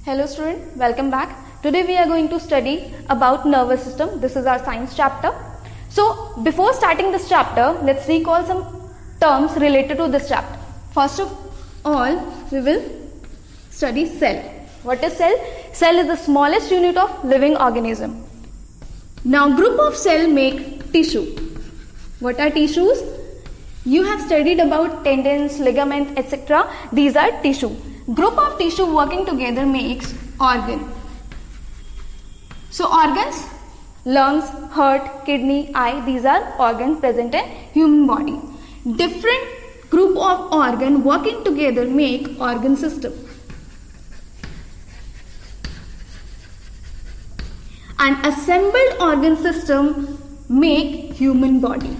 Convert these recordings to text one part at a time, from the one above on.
Hello student, welcome back. Today we are going to study about nervous system. This is our science chapter. So before starting this chapter, let's recall some terms related to this chapter. First of all, we will study cell. What is cell? Cell is the smallest unit of living organism. Now group of cell make tissue. What are tissues? You have studied about tendons, ligaments, etc. These are tissue. Group of tissue working together makes organ. So organs, lungs, heart, kidney, eye, these are organs present in human body. Different group of organ working together make organ system. An assembled organ system make human body.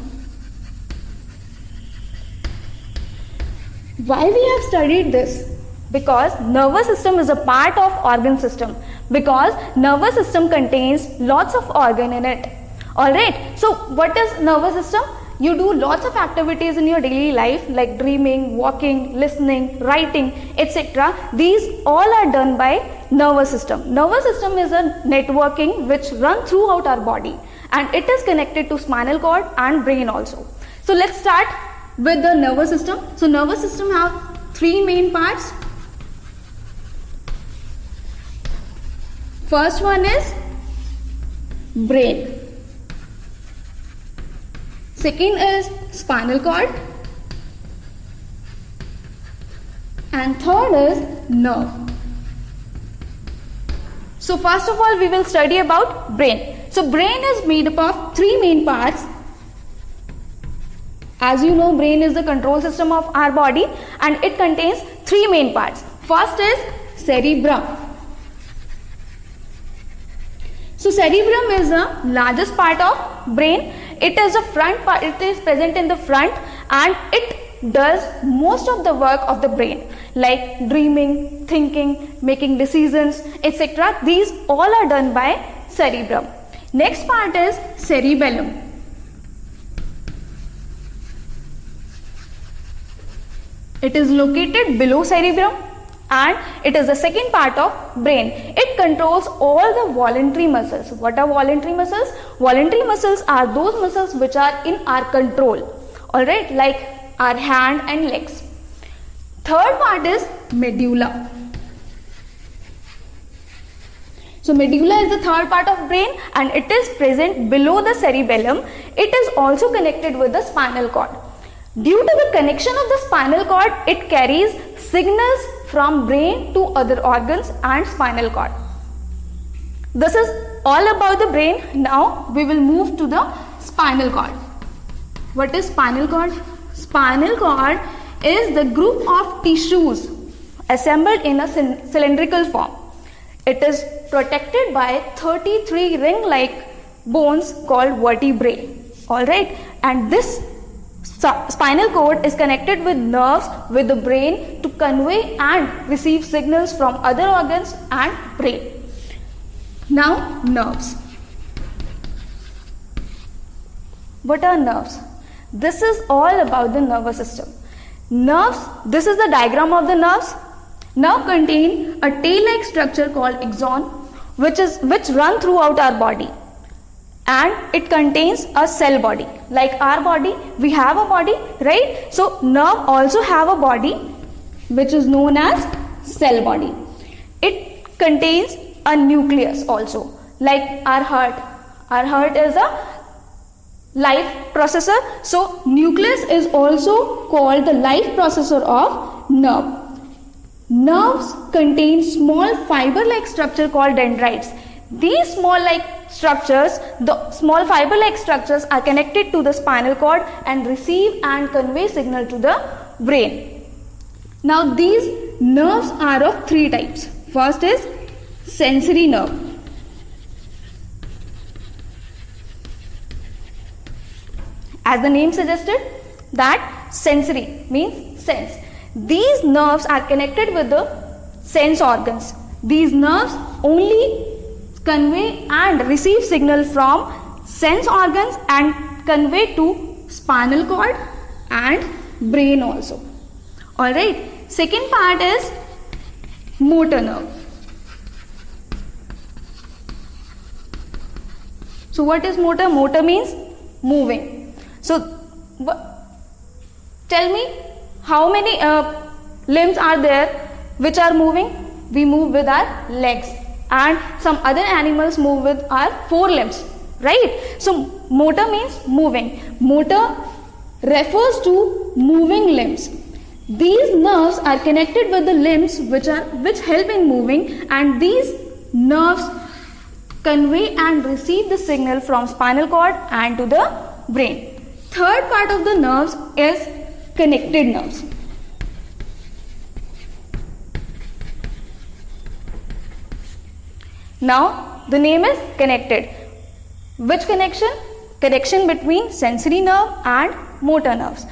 Why we have studied this? Because nervous system is a part of organ system. Because nervous system contains lots of organ in it. Alright, so what is nervous system? You do lots of activities in your daily life like dreaming, walking, listening, writing, etc. These all are done by nervous system. Nervous system is a networking which run throughout our body and it is connected to spinal cord and brain also. So let's start with the nervous system. So nervous system have three main parts. First one is brain. Second is spinal cord. And third is nerve. So first of all we will study about brain. So brain is made up of three main parts. As you know, brain is the control system of our body and it contains three main parts. First is cerebrum. So cerebrum is the largest part of brain. It is the front part, it is present in the front and it does most of the work of the brain like dreaming, thinking, making decisions, etc. These all are done by cerebrum. Next part is cerebellum. It is located below cerebrum and it is the second part of brain. It controls all the voluntary muscles. What are voluntary muscles? Voluntary muscles are those muscles which are in our control. Alright, like our hand and legs. Third part is medulla. So medulla is the third part of brain and it is present below the cerebellum. It is also connected with the spinal cord. Due to the connection of the spinal cord, it carries signals from brain to other organs and spinal cord. This is all about the brain. Now we will move to the spinal cord. What is spinal cord? Spinal cord is the group of tissues assembled in a cylindrical form. It is protected by 33 ring-like bones called vertebrae. Alright, and this spinal cord is connected with nerves with the brain to convey and receive signals from other organs and brain. Now nerves. What are nerves? This is all about the nervous system. Nerves, this is the diagram of the nerves. Nerve contain a tail-like structure called axon which run throughout our body. And it contains a cell body. Like our body, we have a body, right? So nerve also have a body which is known as cell body. It contains a nucleus also, like our heart. Our heart is a life processor. So nucleus is also called the life processor of nerve. Nerves contain small fiber-like structure called dendrites. These small-like structures, the small fiber-like structures are connected to the spinal cord and receive and convey signal to the brain. Now these nerves are of three types. First is sensory nerve. As the name suggested, that sensory means sense. These nerves are connected with the sense organs. These nerves only convey and receive signal from sense organs and convey to spinal cord and brain also. Alright, second part is motor nerve. So what is motor? Motor means moving. So tell me, how many limbs are there which are moving? We move with our legs, and some other animals move with our four limbs, right? So motor means moving. Motor refers to moving limbs. These nerves are connected with the limbs which help in moving, and these nerves convey and receive the signal from spinal cord and to the brain. Third part of the nerves is connected nerves. Now the name is connected. Which connection? Connection between sensory nerve and motor nerves.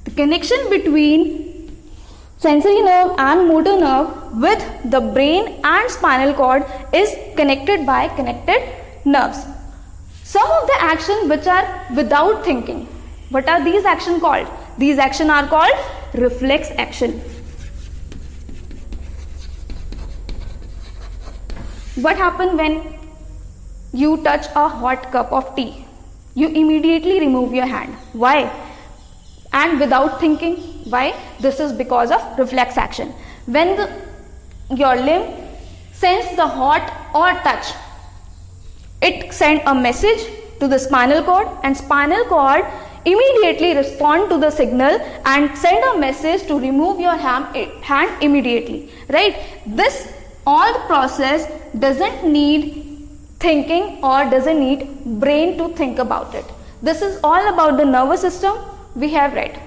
The connection between sensory nerve and motor nerve with the brain and spinal cord is connected by connected nerves. Some of the actions which are without thinking. What are these actions called? These actions are called reflex action. What happens when you touch a hot cup of tea? You immediately remove your hand. Why? And without thinking. Why? This is because of reflex action. When your limb senses the hot or touch, it sends a message to the spinal cord, and spinal cord immediately respond to the signal and send a message to remove your hand immediately, right? This all process doesn't need thinking or doesn't need brain to think about it. This is all about the nervous system we have read.